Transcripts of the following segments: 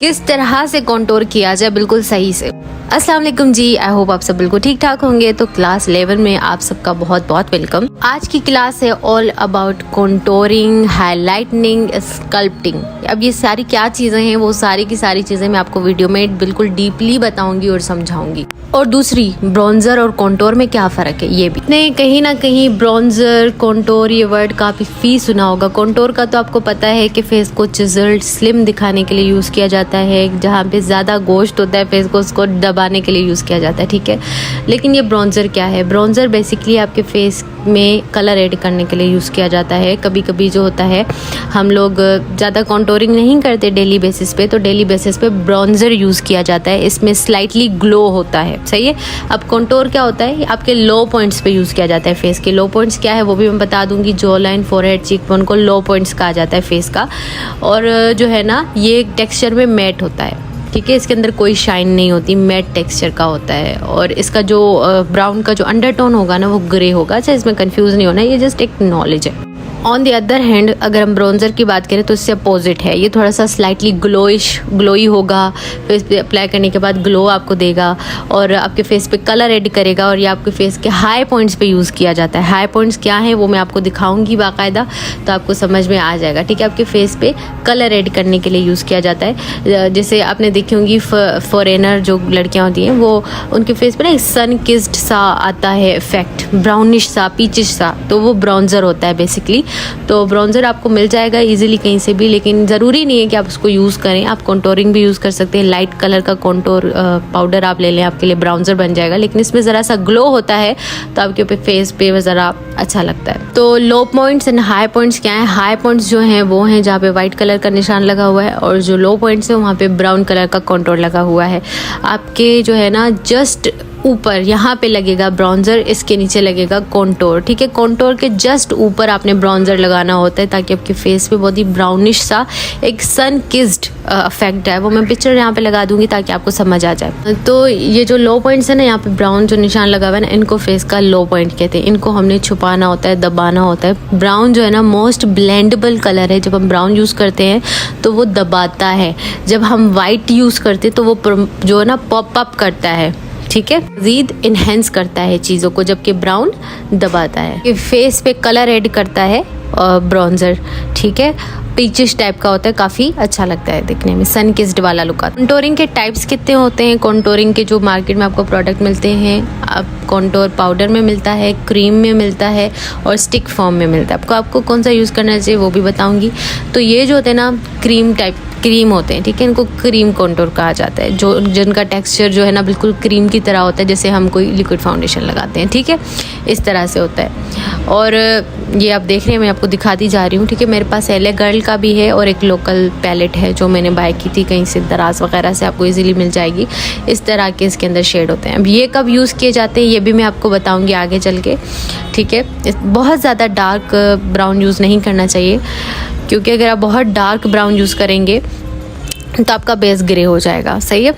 किस तरह से कंटूर किया जाए बिल्कुल सही से। अस्सलाम वालेकुम जी, आई होप आप सब बिल्कुल ठीक ठाक होंगे। तो क्लास 11 में आप सबका बहुत बहुत वेलकम। आज की क्लास है ऑल अबाउट कंटूरिंग, हाईलाइटनिंग, स्कल्पटिंग। अब ये सारी क्या चीजें हैं, वो सारी की सारी चीजें मैं आपको वीडियो में बिल्कुल डीपली बताऊंगी और समझाऊंगी। और दूसरी, ब्रॉन्जर और कंटूर में क्या फर्क है ये भी। नहीं, कहीं ना कहीं ब्रॉन्जर कंटूर ये वर्ड काफी सुना होगा। कंटूर का तो आपको पता है कि फेस को चिजल्ड स्लिम दिखाने के लिए यूज किया जाता है, जहाँ पे ज्यादा गोश्त होता है फेस को उसको दबाने के लिए यूज किया जाता है, ठीक है। लेकिन ये ब्रॉन्जर क्या है? ब्रॉन्जर बेसिकली आपके फेस में कलर ऐड करने के लिए यूज़ किया जाता है। कभी कभी जो होता है, हम लोग ज़्यादा कंटूरिंग नहीं करते डेली बेसिस पे, तो डेली बेसिस पे ब्रॉन्जर यूज़ किया जाता है। इसमें स्लाइटली ग्लो होता है, सही है। अब कंटूर क्या होता है? आपके लो पॉइंट्स पे यूज़ किया जाता है। फेस के लो पॉइंट्स क्या है वो भी मैं बता दूंगी। जॉ लाइन, फोरहेड, चीकबोन को लो पॉइंट्स कहा जाता है फेस का। और जो है ना, ये टेक्सचर में मैट होता है, ठीक है। इसके अंदर कोई शाइन नहीं होती, मैट टेक्सचर का होता है। और इसका जो ब्राउन का जो अंडरटोन होगा ना, वो ग्रे होगा। अच्छा, इसमें कंफ्यूज नहीं होना, ये जस्ट एक नॉलेज है। ऑन द अदर हैंड, अगर हम ब्रॉन्जर की बात करें तो इससे अपोजिट है। ये थोड़ा सा स्लाइटली ग्लोई होगा। फेस पे अप्लाई करने के बाद ग्लो आपको देगा और आपके फेस पे कलर ऐड करेगा। और ये आपके फेस के हाई पॉइंट्स पे यूज़ किया जाता है। हाई पॉइंट्स क्या है वो मैं आपको दिखाऊंगी बाकायदा, तो आपको समझ में आ जाएगा, ठीक है। आपके फेस पे कलर ऐड करने के लिए यूज़ किया जाता है। जैसे आपने देखी होंगी फॉरेनर जो लड़कियाँ होती हैं, वो उनके फेस पे ना एक सन किस्ड सा आता है इफेक्ट, ब्राउनिश सा, पीचिश सा, तो वो ब्रॉन्जर होता है बेसिकली। तो ब्रॉन्जर आपको मिल जाएगा इजीली कहीं से भी, लेकिन ज़रूरी नहीं है कि आप उसको यूज़ करें। आप कंटूरिंग भी यूज़ कर सकते हैं। लाइट कलर का कंटूर पाउडर आप ले लें, आपके लिए ब्राउन्जर बन जाएगा। लेकिन इसमें ज़रा सा ग्लो होता है, तो आपके फेस पे ज़रा अच्छा लगता है। तो लो पॉइंट्स एंड हाई पॉइंट्स क्या है? हाई पॉइंट्स जो हैं वो हैं जहाँ पे वाइट कलर का निशान लगा हुआ है, और जो लो पॉइंट्स है वहाँ पे ब्राउन कलर का कंटूर लगा हुआ है। आपके जो है ना, जस्ट ऊपर यहाँ पे लगेगा ब्रॉन्जर, इसके नीचे लगेगा कंटूर, ठीक है। कंटूर के जस्ट ऊपर आपने ब्रॉन्जर लगाना होता है, ताकि आपके फेस पे बहुत ही ब्राउनिश सा एक सन किस्ड इफेक्ट है। वो मैं पिक्चर यहाँ पे लगा दूंगी ताकि आपको समझ आ जाए। तो ये जो लो पॉइंट्स है ना, यहाँ पे ब्राउन जो निशान लगा हुआ है ना, इनको फेस का लो पॉइंट कहते हैं। इनको हमने छुपाना होता है, दबाना होता है। ब्राउन जो है ना, मोस्ट ब्लेंडेबल कलर है। जब हम ब्राउन यूज़ करते हैं तो वो दबाता है। जब हम वाइट यूज़ करते हैं तो वो जो है ना, पॉप अप करता है, ठीक है, मज़ीद इन्हेंस करता है चीज़ों को, जबकि ब्राउन दबाता है। ये फेस पे कलर ऐड करता है ब्रॉन्जर, ठीक है। पीचिश टाइप का होता है, काफ़ी अच्छा लगता है देखने में, सन किस्ड वाला लुक आता है। कंटूरिंग के टाइप्स कितने होते हैं? कंटूरिंग के जो मार्केट में आपको प्रोडक्ट मिलते हैं, आप कंटूर पाउडर में मिलता है, क्रीम में मिलता है, और स्टिक फॉर्म में मिलता है। आपको कौन सा यूज़ करना चाहिए वो भी बताऊंगी। तो ये जो होते हैं ना, क्रीम होते हैं, ठीक है। इनको क्रीम कंटूर कहा जाता है, जो जिनका टेक्सचर जो है ना बिल्कुल क्रीम की तरह होता है, जैसे हम कोई लिक्विड फाउंडेशन लगाते हैं, ठीक है, इस तरह से होता है। और ये आप देख रहे हैं, मैं आपको दिखाती जा रही हूँ, ठीक है। मेरे पास एले गर्ल का भी है और एक लोकल पैलेट है जो मैंने बाय की थी कहीं से, दराज वगैरह से, आपको इजीली मिल जाएगी। इस तरह के इसके अंदर शेड होते हैं। अब ये कब यूज़ किए जाते हैं ये भी मैं आपको बताऊँगी आगे चल के, ठीक है। बहुत ज़्यादा डार्क ब्राउन यूज़ नहीं करना चाहिए, क्योंकि अगर आप बहुत डार्क ब्राउन यूज़ करेंगे तो आपका बेस ग्रे हो जाएगा, सही है।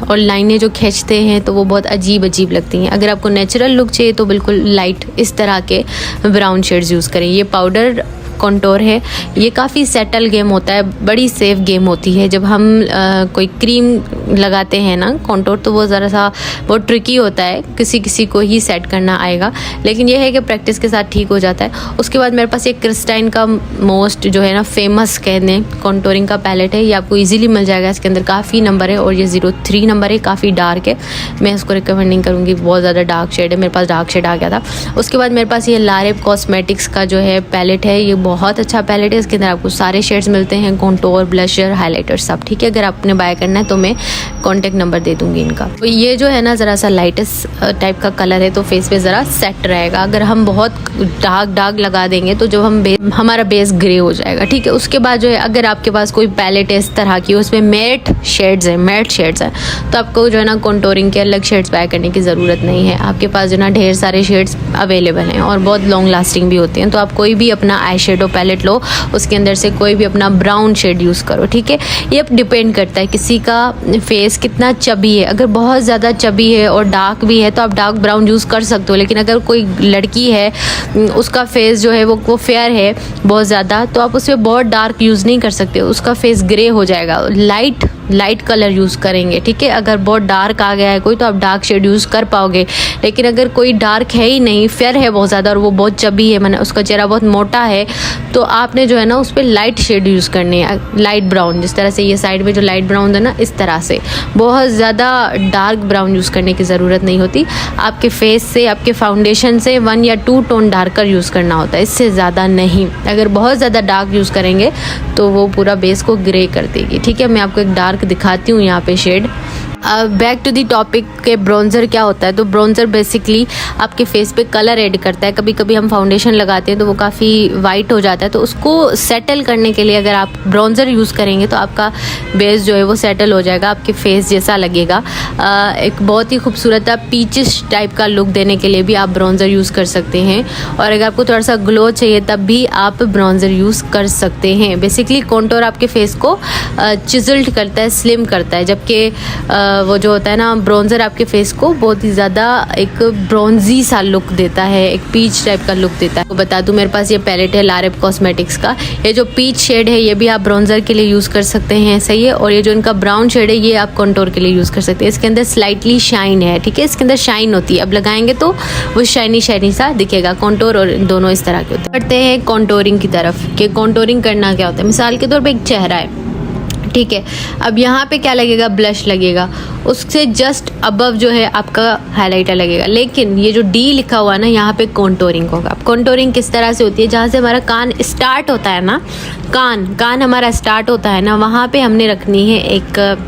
और लाइनें जो खींचते हैं तो वो बहुत अजीब लगती हैं। अगर आपको नेचुरल लुक चाहिए तो बिल्कुल लाइट इस तरह के ब्राउन शेड्स यूज़ करें। ये पाउडर कंटूर है, ये काफ़ी सेटल गेम होता है, बड़ी सेफ गेम होती है। जब हम कोई क्रीम लगाते हैं ना कंटूर, तो वो ज़रा सा बहुत ट्रिकी होता है, किसी को ही सेट करना आएगा। लेकिन ये है कि प्रैक्टिस के साथ ठीक हो जाता है। उसके बाद मेरे पास एक क्रिस्टाइन का मोस्ट जो है ना फेमस कह दें कंटूरिंग का पैलेट है। ये आपको इजीली मिल जाएगा। इसके अंदर काफ़ी नंबर है और ये 03 नंबर है, काफ़ी डार्क है। मैं इसको रिकमेंड नहीं करूँगी, बहुत ज़्यादा डार्क शेड है। मेरे पास डार्क शेड आ गया था। उसके बाद मेरे पास ये लारेब कॉस्मेटिक्स का जो है पैलेट है, ये बहुत अच्छा पैलेट है। इसके अंदर आपको सारे शेड्स मिलते हैं, कंटूर, ब्लशर, हाइलाइटर, सब, ठीक है। अगर आपने बाय करना है तो मैं कॉन्टेक्ट नंबर दे दूंगी इनका। तो ये जो है ना, ज़रा सा लाइटेस्ट टाइप का कलर है, तो फेस पे ज़रा सेट रहेगा। अगर हम बहुत डार्क लगा देंगे तो जो हमारा बेस ग्रे हो जाएगा, ठीक है। उसके बाद जो है, अगर आपके पास कोई पैलेट है इस तरह की, उसमें मैट शेड्स हैं, तो आपको जो है ना कंटूरिंग के अलग शेड्स बाय करने की ज़रूरत नहीं है। आपके पास जो ना ढेर सारे शेड्स अवेलेबल हैं और बहुत लॉन्ग लास्टिंग भी होती हैं। तो आप कोई भी अपना आई शेडो पैलेट लो, उसके अंदर से कोई भी अपना ब्राउन शेड यूज़ करो, ठीक है। ये अब डिपेंड करता है किसी का फेस कितना चबी है। अगर बहुत ज़्यादा चबी है और डार्क भी है तो आप डार्क ब्राउन यूज़ कर सकते हो। लेकिन अगर कोई लड़की है, उसका फेस जो है वो फेयर है बहुत ज़्यादा, तो आप उसमें बहुत डार्क यूज़ नहीं कर सकते, उसका फेस ग्रे हो जाएगा। लाइट लाइट कलर यूज़ करेंगे, ठीक है। अगर बहुत डार्क आ गया है कोई तो आप डार्क शेड यूज़ कर पाओगे, लेकिन अगर कोई डार्क है ही नहीं, फेयर है बहुत ज़्यादा और वो बहुत चबी है, मैंने उसका चेहरा बहुत मोटा है, तो आपने जो है ना उस पर लाइट शेड यूज़ करनी है, लाइट ब्राउन। जिस तरह से ये साइड में जो लाइट ब्राउन है ना, इस तरह से बहुत ज़्यादा डार्क ब्राउन यूज़ करने की ज़रूरत नहीं होती। आपके फेस से, आपके फाउंडेशन से 1 या 2 टोन डार्कर यूज़ करना होता है, इससे ज़्यादा नहीं। अगर बहुत ज़्यादा डार्क यूज़ करेंगे तो वो पूरा बेस को ग्रे कर देगी, ठीक है। मैं आपको एक डार्क दिखाती हूँ यहाँ पे shade. Back to the topic के ब्राउन्जर क्या होता है। तो ब्राउन्जर बेसिकली आपके फेस पे कलर ऐड करता है। कभी कभी हम फाउंडेशन लगाते हैं तो वो काफ़ी वाइट हो जाता है, तो उसको सेटल करने के लिए अगर आप ब्राउन्जर यूज़ करेंगे तो आपका बेस जो है वो सेटल हो जाएगा, आपके फेस जैसा लगेगा। एक बहुत ही खूबसूरत पीचिश टाइप का लुक देने के लिए भी आप ब्राउन्जर यूज़ कर सकते हैं, और अगर आपको थोड़ा सा ग्लो चाहिए तब भी आप ब्राउन्जर यूज़ कर सकते हैं। बेसिकली कॉन्टोर आपके फेस को चिजल्ड करता है, स्लिम करता है, जबकि वो जो होता है ना ब्राउन्जर आपके फेस को बहुत ही ज़्यादा एक ब्रॉन्जी सा लुक देता है, एक पीच टाइप का लुक देता है। तो बता दूं, मेरे पास ये पैलेट है लारेब कॉस्मेटिक्स का। ये जो पीच शेड है ये भी आप ब्राउन्जर के लिए यूज़ कर सकते हैं, सही है। और ये जो इनका ब्राउन शेड है ये आप कॉन्टोर के लिए यूज़ कर सकते हैं। इसके अंदर स्लाइटली शाइन है, ठीक है, इसके अंदर शाइन होती है। अब लगाएंगे तो वो शाइनी शाइनी सा दिखेगा। कॉन्टोर और दोनों इस तरह के होते हैं। बढ़ते हैं कॉन्टोरिंग की तरफ कि कॉन्टोरिंग करना क्या होता है। मिसाल के तौर पर एक चेहरा है, ठीक है। अब यहाँ पे क्या लगेगा, ब्लश लगेगा, उससे जस्ट अबव जो है आपका हाइलाइटर लगेगा। लेकिन ये जो डी लिखा हुआ है ना, यहाँ पे कॉन्टोरिंग होगा। अब कॉन्टोरिंग किस तरह से होती है, जहाँ से हमारा कान स्टार्ट होता है ना, कान हमारा स्टार्ट होता है ना, वहाँ पे हमने रखनी है एक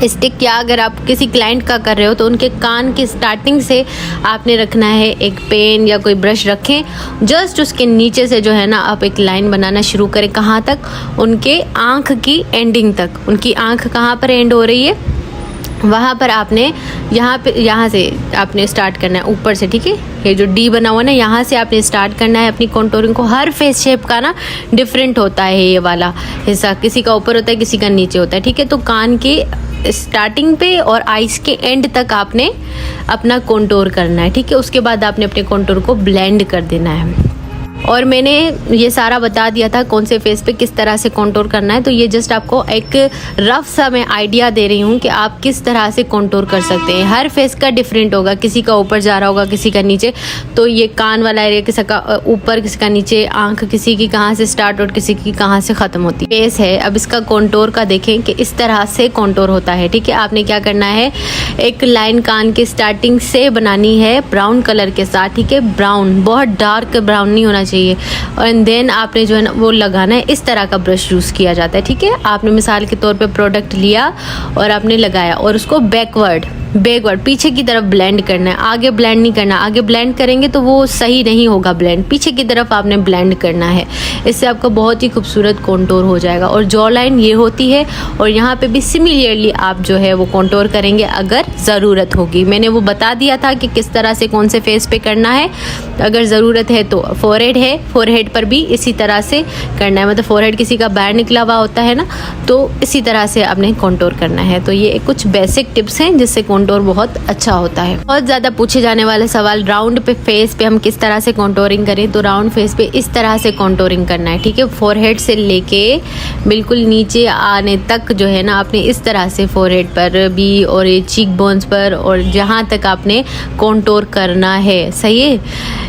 स्टिक। या अगर आप किसी क्लाइंट का कर रहे हो तो उनके कान की स्टार्टिंग से आपने रखना है एक पेन या कोई ब्रश रखें, जस्ट उसके नीचे से जो है ना आप एक लाइन बनाना शुरू करें। कहाँ तक, उनके आँख की एंडिंग तक। उनकी आँख कहाँ पर एंड हो रही है, वहाँ पर आपने यहाँ से आपने स्टार्ट करना है ऊपर से, ठीक है। ये जो डी बना हुआ ना, यहाँ से आपने स्टार्ट करना है अपनी कॉन्टोरिंग को। हर फेस शेप का ना डिफरेंट होता है ये वाला हिस्सा, किसी का ऊपर होता है, किसी का नीचे होता है, ठीक है। तो कान के स्टार्टिंग पे और आइस के एंड तक आपने अपना कॉन्टोर करना है, ठीक है। उसके बाद आपने अपने कॉन्टोर को ब्लेंड कर देना है। और मैंने ये सारा बता दिया था कौन से फेस पे किस तरह से कॉन्टोर करना है। तो ये जस्ट आपको एक रफ सा मैं आइडिया दे रही हूँ कि आप किस तरह से कॉन्टोर कर सकते हैं। हर फेस का डिफरेंट होगा, किसी का ऊपर जा रहा होगा, किसी का नीचे। तो ये कान वाला एरिया किसी का ऊपर, किसी का नीचे, आंख किसी की कहाँ से स्टार्ट और किसी की कहाँ से ख़त्म होती है। फेस है, अब इसका कॉन्टोर का देखें कि इस तरह से कॉन्टोर होता है, ठीक है। आपने क्या करना है, एक लाइन कान के स्टार्टिंग से बनानी है ब्राउन कलर के साथ, ठीक है। ब्राउन, बहुत डार्क ब्राउन नहीं होना चाहिए। और देन आपने जो है ना वो लगाना है। इस तरह का ब्रश यूज़ किया जाता है, ठीक है। आपने मिसाल के तौर पे प्रोडक्ट लिया और आपने लगाया और उसको बैकवर्ड पीछे की तरफ ब्लेंड करना है। आगे ब्लेंड नहीं करना, आगे ब्लेंड करेंगे तो वो सही नहीं होगा ब्लेंड, पीछे की तरफ आपने ब्लेंड करना है। इससे आपका बहुत ही खूबसूरत कॉन्टोर हो जाएगा। और जॉ लाइन ये होती है, और यहाँ पे भी सिमिलरली आप जो है वो कॉन्टोर करेंगे अगर ज़रूरत होगी। मैंने वो बता दिया था कि किस तरह से कौन से फेस पे करना है। अगर ज़रूरत है तो फोरहेड है, फोरहेड पर भी इसी तरह से करना है। मतलब फोरहेड किसी का बाहर निकला हुआ होता है ना, तो इसी तरह से आपने कॉन्टोर करना है। तो ये कुछ बेसिक टिप्स हैं जिससे कॉन्टोर बहुत अच्छा होता है। बहुत ज़्यादा पूछे जाने वाला सवाल, राउंड पे फेस पे हम किस तरह से कॉन्टोरिंग करें। तो राउंड फेस पे इस तरह से कॉन्टोरिंग करना है, ठीक है। फोरहेड से लेके बिल्कुल नीचे आने तक जो है ना आपने इस तरह से फोरहेड पर भी और ये चीक बोन्स पर और जहाँ तक आपने कॉन्टोर करना है, सही है।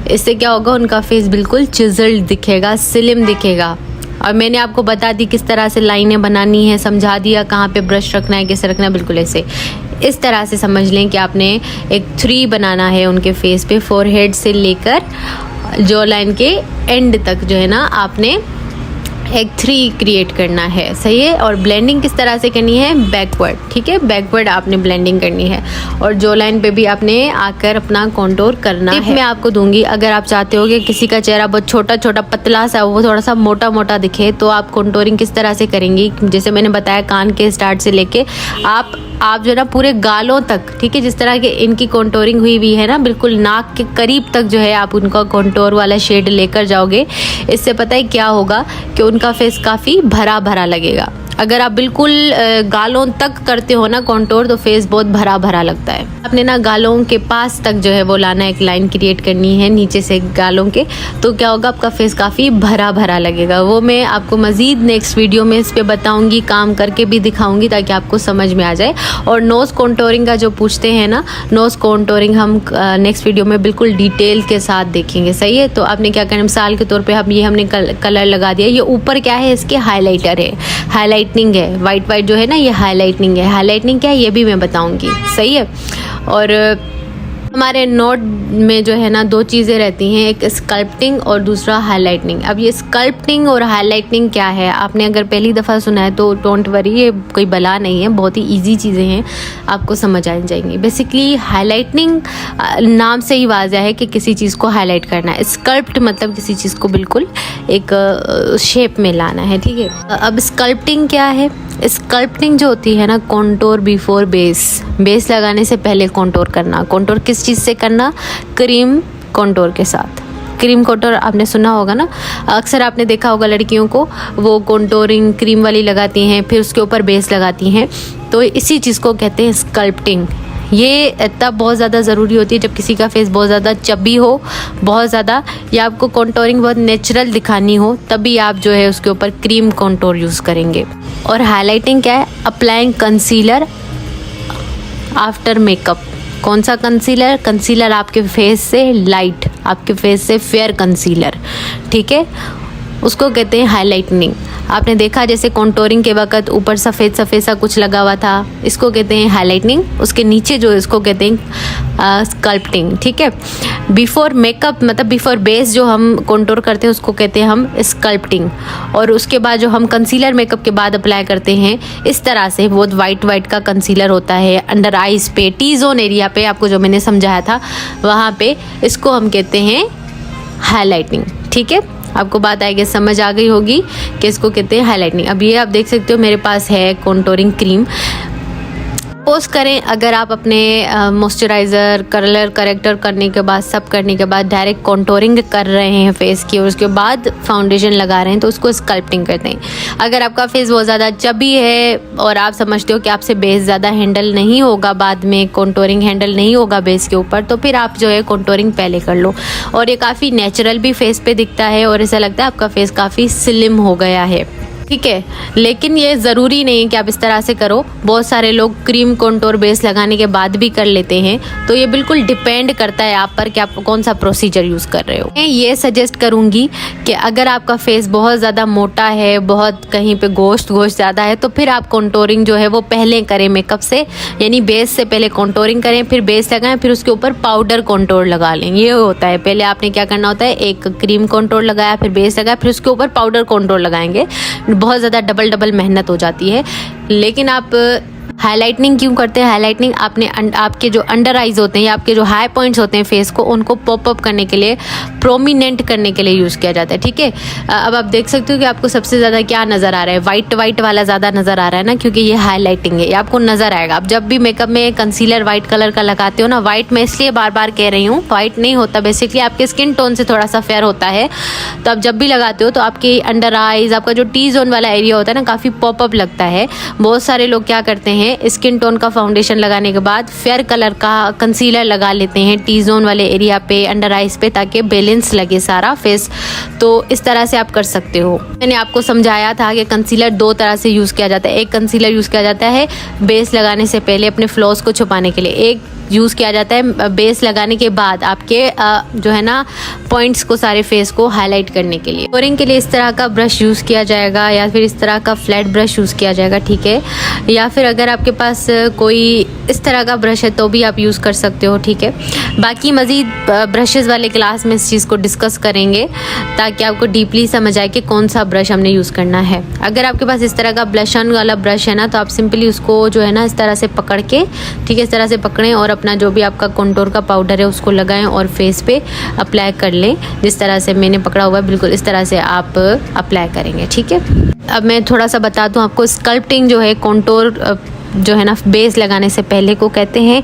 इससे क्या होगा, उनका फेस बिल्कुल चिजल्ड दिखेगा, स्लिम दिखेगा। और मैंने आपको बता दी किस तरह से लाइनें बनानी है, समझा दिया कहाँ पे ब्रश रखना है, कैसे रखना है। बिल्कुल ऐसे इस तरह से समझ लें कि आपने एक 3 बनाना है उनके फेस पे, फोरहेड से लेकर जॉ लाइन के एंड तक जो है ना आपने एक 3 क्रिएट करना है, सही है। और ब्लेंडिंग किस तरह से करनी है, बैकवर्ड, ठीक है। बैकवर्ड आपने ब्लेंडिंग करनी है और जॉ लाइन पे भी आपने आकर अपना कॉन्टोर करना है। मैं आपको दूंगी, अगर आप चाहते हो कि किसी का चेहरा बहुत छोटा छोटा पतला सा, वो थोड़ा सा मोटा मोटा दिखे, तो आप कॉन्टोरिंग किस तरह से करेंगी। जैसे मैंने बताया, कान के स्टार्ट से लेके आप जो है ना पूरे गालों तक, ठीक है, जिस तरह के इनकी कॉन्टोरिंग हुई है ना, बिल्कुल नाक के करीब तक जो है आप उनका कॉन्टोर वाला शेड लेकर जाओगे। इससे पता है क्या होगा कि उनका फेस काफ़ी भरा भरा लगेगा। अगर आप बिल्कुल गालों तक करते हो ना कंटूर, तो फेस बहुत भरा भरा लगता है। आपने ना गालों के पास तक जो है वो लाना, एक लाइन क्रिएट करनी है नीचे से गालों के, तो क्या होगा, आपका फेस काफ़ी भरा भरा लगेगा। वो मैं आपको मज़ीद नेक्स्ट वीडियो में इस पर बताऊँगी, काम करके भी दिखाऊँगी ताकि आपको समझ में आ जाए। और नोज़ कॉन्टोरिंग का जो पूछते हैं ना, नोज़ कॉन्टोरिंग हम नेक्स्ट वीडियो में बिल्कुल डिटेल के साथ देखेंगे, सही है। तो आपने क्या करना, मिसाल के तौर पे हमने कलर लगा दिया। ये ऊपर क्या है, इसके हाइलाइटर है, हाइलाइटनिंग है, वाइट वाइट जो है ना ये हाइलाइटनिंग है। हाइलाइटनिंग क्या है ये भी मैं बताऊंगी, सही है। और हमारे नोट में जो है ना दो चीज़ें रहती हैं, एक स्कल्पटिंग और दूसरा हाइलाइटनिंग। अब ये स्कल्पटिंग और हाइलाइटनिंग क्या है, आपने अगर पहली दफ़ा सुना है तो डोंट वरी, ये कोई बला नहीं है, बहुत ही इजी चीज़ें हैं, आपको समझ आ जाएंगी। बेसिकली हाइलाइटनिंग नाम से ही वाज़ह है कि किसी चीज़ को हाईलाइट करना है। स्कल्प्ट मतलब किसी चीज़ को बिल्कुल एक शेप में लाना है, ठीक है। अब स्कल्पटिंग क्या है, स्कल्पटिंग जो होती है ना, कॉन्टोर बिफोर बेस लगाने से पहले कॉन्टोर करना। कॉन्टोर किस चीज़ से करना, क्रीम कॉन्टोर के साथ। क्रीम कॉन्टोर आपने सुना होगा ना, अक्सर आपने देखा होगा लड़कियों को वो कॉन्टोरिंग क्रीम वाली लगाती हैं, फिर उसके ऊपर बेस लगाती हैं, तो इसी चीज़ को कहते हैं स्कल्पटिंग। ये तब बहुत ज़्यादा ज़रूरी होती है जब किसी का फेस बहुत ज़्यादा चबी हो, बहुत ज़्यादा, या आपको कॉन्टोरिंग बहुत नेचुरल दिखानी हो, तभी आप जो है उसके ऊपर क्रीम कॉन्टोर यूज़ करेंगे। और हाइलाइटिंग क्या है, अप्लाइंग कंसीलर आफ्टर मेकअप। कौन सा कंसीलर, कंसीलर आपके फेस से लाइट, आपके फेस से फेयर कंसीलर, ठीक है, उसको कहते हैं हाइलाइटनिंग। आपने देखा जैसे कॉन्टोरिंग के वक्त ऊपर सफ़ेद सफ़ेद सा कुछ लगा हुआ था, इसको कहते हैं हाइलाइटनिंग। उसके नीचे जो इसको कहते हैं स्कल्पटिंग, ठीक है। बिफोर मेकअप मतलब बिफोर बेस जो हम कॉन्टोर करते हैं उसको कहते हैं हम स्कल्पटिंग। और उसके बाद जो हम कंसीलर मेकअप के बाद अप्लाई करते हैं, इस तरह से बहुत वाइट का कंसीलर होता है अंडर आइज़ पे, टी जोन एरिया पे, आपको जो मैंने समझाया था वहाँ पे, इसको हम कहते हैं हाइलाइटनिंग, ठीक है। आपको बात आएगी, समझ आ गई होगी कि इसको कहते हैं हाइलाइटनिंग। अब ये आप देख सकते हो मेरे पास है कॉन्टोरिंग क्रीम। पोस्ट करें अगर आप अपने मॉइस्चराइज़र, कलर करेक्टर करने के बाद, सब करने के बाद डायरेक्ट कॉन्टोरिंग कर रहे हैं फेस की और उसके बाद फाउंडेशन लगा रहे हैं, तो उसको स्कल्पटिंग कहते हैं। अगर आपका फेस बहुत ज़्यादा चबी है और आप समझते हो कि आपसे बेस ज़्यादा हैंडल नहीं होगा, बाद में कॉन्टोरिंग हैंडल नहीं होगा बेस के ऊपर, तो फिर आप जो है कॉन्टोरिंग पहले कर लो। और ये काफ़ी नेचुरल भी फेस पे दिखता है और ऐसा लगता है आपका फेस काफ़ी स्लिम हो गया है, ठीक है। लेकिन ये ज़रूरी नहीं है कि आप इस तरह से करो, बहुत सारे लोग क्रीम कॉन्टोर बेस लगाने के बाद भी कर लेते हैं, तो ये बिल्कुल डिपेंड करता है आप पर कि आप कौन सा प्रोसीजर यूज़ कर रहे हो। मैं ये सजेस्ट करूँगी कि अगर आपका फेस बहुत ज़्यादा मोटा है, बहुत कहीं पे गोश्त ज़्यादा है, तो फिर आप कॉन्टोरिंग जो है वो पहले करें मेकअप से, यानी बेस से पहले कॉन्टोरिंग करें, फिर बेस लगाएं, फिर उसके ऊपर पाउडर कॉन्टोर लगा लें। ये होता है, पहले आपने क्या करना होता है, एक क्रीम कॉन्टोर लगाया, फिर बेस लगाया, फिर उसके ऊपर पाउडर कॉन्टोर लगाएंगे। बहुत ज़्यादा डबल मेहनत हो जाती है। लेकिन आप हाइलाइटनिंग क्यों करते हैं, हाइलाइटनिंग आपके जो अंडर आइज होते हैं या आपके जो हाई पॉइंट्स होते हैं फेस को, उनको पॉप अप करने के लिए, प्रोमिनेंट करने के लिए यूज़ किया जाता है, ठीक है। अब आप देख सकते हो कि आपको सबसे ज़्यादा क्या नज़र आ रहा है, वाइट वाला ज़्यादा नज़र आ रहा है ना, क्योंकि ये हाईलाइटिंग है, ये आपको नज़र आएगा। आप जब भी मेकअप में कंसीलर वाइट कलर का लगाते हो ना, वाइट मैं इसलिए बार कह रही हूँ, वाइट नहीं होता, बेसिकली आपके स्किन टोन से थोड़ा सा फेयर होता है, तो आप जब भी लगाते हो तो आपके अंडर आइज, आपका जो टी जोन वाला एरिया होता है ना, काफ़ी पॉपअप लगता है। बहुत सारे लोग क्या करते हैं, स्किन टोन का फाउंडेशन लगाने के बाद फेयर कलर का कंसीलर लगा लेते हैं टी जोन वाले एरिया पे, अंडर आइज पे, ताकि बैलेंस लगे सारा फेस। तो इस तरह से आप कर सकते हो। मैंने आपको समझाया था कि कंसीलर दो तरह से यूज़ किया जाता है। एक कंसीलर यूज़ किया जाता है बेस लगाने से पहले अपने फ्लॉज को छुपाने के लिए, एक यूज़ किया जाता है बेस लगाने के बाद आपके जो है ना पॉइंट्स को, सारे फेस को हाईलाइट करने के लिए। कलरिंग के लिए इस तरह का ब्रश यूज़ किया जाएगा या फिर इस तरह का फ्लैट ब्रश यूज़ किया जाएगा, ठीक है। या फिर अगर आपके पास कोई इस तरह का ब्रश है तो भी आप यूज़ कर सकते हो, ठीक है। बाकी मज़ीद ब्रशेज़ वाले क्लास में इस चीज़ को डिस्कस करेंगे ताकि आपको डीपली समझ आए कि कौन सा ब्रश हमने यूज़ करना है। अगर आपके पास इस तरह का ब्लश ऑन वाला ब्रश है ना, तो आप सिंपली उसको जो है ना इस तरह से पकड़ के, ठीक है, इस तरह से पकड़ें और अपना जो भी आपका कॉन्टोर का पाउडर है उसको लगाएं और फेस पे अप्लाई कर लें। जिस तरह से मैंने पकड़ा हुआ है बिल्कुल इस तरह से आप अप्लाई करेंगे, ठीक है। अब मैं थोड़ा सा बता दूं आपको, स्कल्पटिंग जो है कॉन्टोर जो है ना बेस लगाने से पहले को कहते हैं।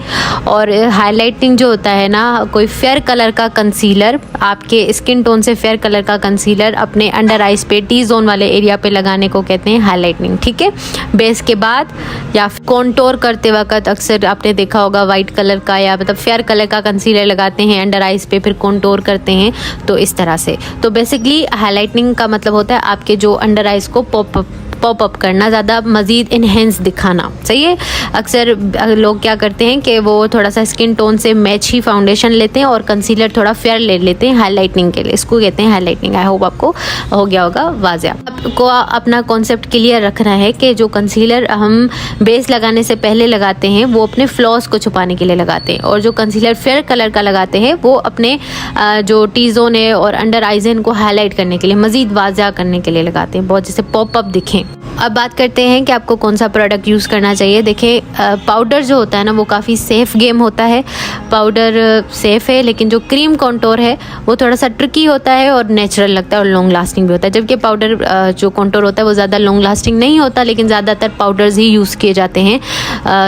और हाइलाइटिंग जो होता है ना, कोई फेयर कलर का कंसीलर, आपके स्किन टोन से फेयर कलर का कंसीलर अपने अंडर आइज पे, टी जोन वाले एरिया पे लगाने को कहते हैं हाइलाइटिंग, ठीक है। बेस के बाद या कॉन्टोर करते वक्त अक्सर आपने देखा होगा वाइट कलर का या मतलब फेयर कलर का कंसीलर लगाते हैं अंडर आइज पे, फिर कॉन्टोर करते हैं, तो इस तरह से। तो बेसिकली हाइलाइटिंग का मतलब होता है आपके जो अंडर आइज को पॉप अप करना, ज़्यादा मज़ीद इन्हेंस दिखाना, सही है। अक्सर लोग क्या करते हैं कि वो थोड़ा सा स्किन टोन से मैच ही फाउंडेशन लेते हैं और कंसीलर थोड़ा फेयर ले लेते हैं हाइलाइटिंग के लिए, इसको कहते हैं हाइलाइटिंग। आई होप आपको हो गया होगा वाज़िया। आपको अपना कॉन्सेप्ट क्लियर रखना है कि जो कंसीलर हम बेस लगाने से पहले लगाते हैं वो अपने फ्लॉस को छुपाने के लिए लगाते हैं, और जो कंसीलर फेयर कलर का लगाते हैं वो अपने जो टी जोन है और अंडर आइजन को हाईलाइट करने के लिए, मज़ीद वाज़िया करने के लिए लगाते हैं, बहुत जैसे पॉप अप दिखें। अब बात करते हैं कि आपको कौन सा प्रोडक्ट यूज़ करना चाहिए। देखिए पाउडर जो होता है ना वो काफ़ी सेफ़ गेम होता है, पाउडर सेफ़ है, लेकिन जो क्रीम कॉन्टोर है वो थोड़ा सा ट्रिकी होता है और नेचुरल लगता है और लॉन्ग लास्टिंग भी होता है। जबकि पाउडर जो कॉन्टोर होता है वो ज़्यादा लॉन्ग लास्टिंग नहीं होता, लेकिन ज़्यादातर पाउडर्स ही यूज़ किए जाते हैं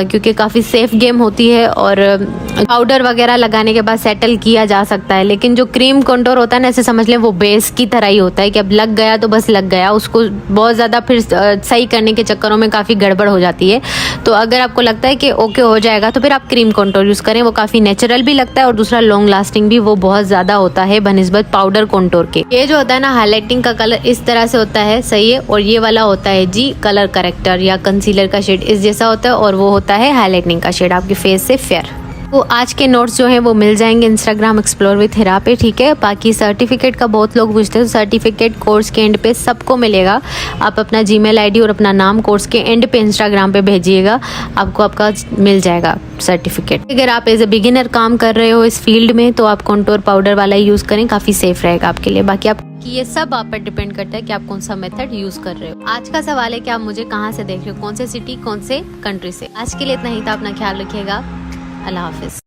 क्योंकि काफ़ी सेफ़ गेम होती है और पाउडर वगैरह लगाने के बाद सेटल किया जा सकता है। लेकिन जो क्रीम कॉन्टोर होता है ना, ऐसे समझ लें वो बेस की तरह ही होता है कि अब लग गया तो बस लग गया, उसको बहुत ज़्यादा फिर सही करने के चक्करों में काफ़ी गड़बड़ हो जाती है। तो अगर आपको लगता है कि ओके हो जाएगा तो फिर आप क्रीम कॉन्टोर यूज़ करें, वो काफ़ी नेचुरल भी लगता है और दूसरा लॉन्ग लास्टिंग भी वो बहुत ज़्यादा होता है बनिस्बत पाउडर कॉन्टोर के। ये जो होता है ना हाईलाइटिंग का कलर इस तरह से होता है, सही है, और ये वाला होता है जी कलर करेक्टर या कंसीलर का शेड इस जैसा होता है, और वो होता है हाईलाइटिंग का शेड आपके फेस से फेयर। तो आज के नोट्स जो हैं वो मिल जाएंगे इंस्टाग्राम एक्सप्लोर विद हिरा पे, ठीक है। बाकी सर्टिफिकेट का बहुत लोग पूछते हैं, तो सर्टिफिकेट कोर्स के एंड पे सबको मिलेगा। आप अपना जीमेल आईडी और अपना नाम कोर्स के एंड पे इंस्टाग्राम पे भेजिएगा, आपको आपका मिल जाएगा सर्टिफिकेट। अगर आप एज ए बिगिनर काम कर रहे हो इस फील्ड में तो आप कॉन्टोर पाउडर वाला ही यूज़ करें, काफ़ी सेफ रहेगा आपके लिए। बाकी आप ये सब आप पर डिपेंड करता है कि आप कौन सा मेथड यूज कर रहे हो। आज का सवाल है कि आप मुझे कहाँ से देख रहे हो, कौन से सिटी, कौन से कंट्री से। आज के लिए इतना ही था, अपना ख्याल रखिएगा, अल्लाह हाफिज।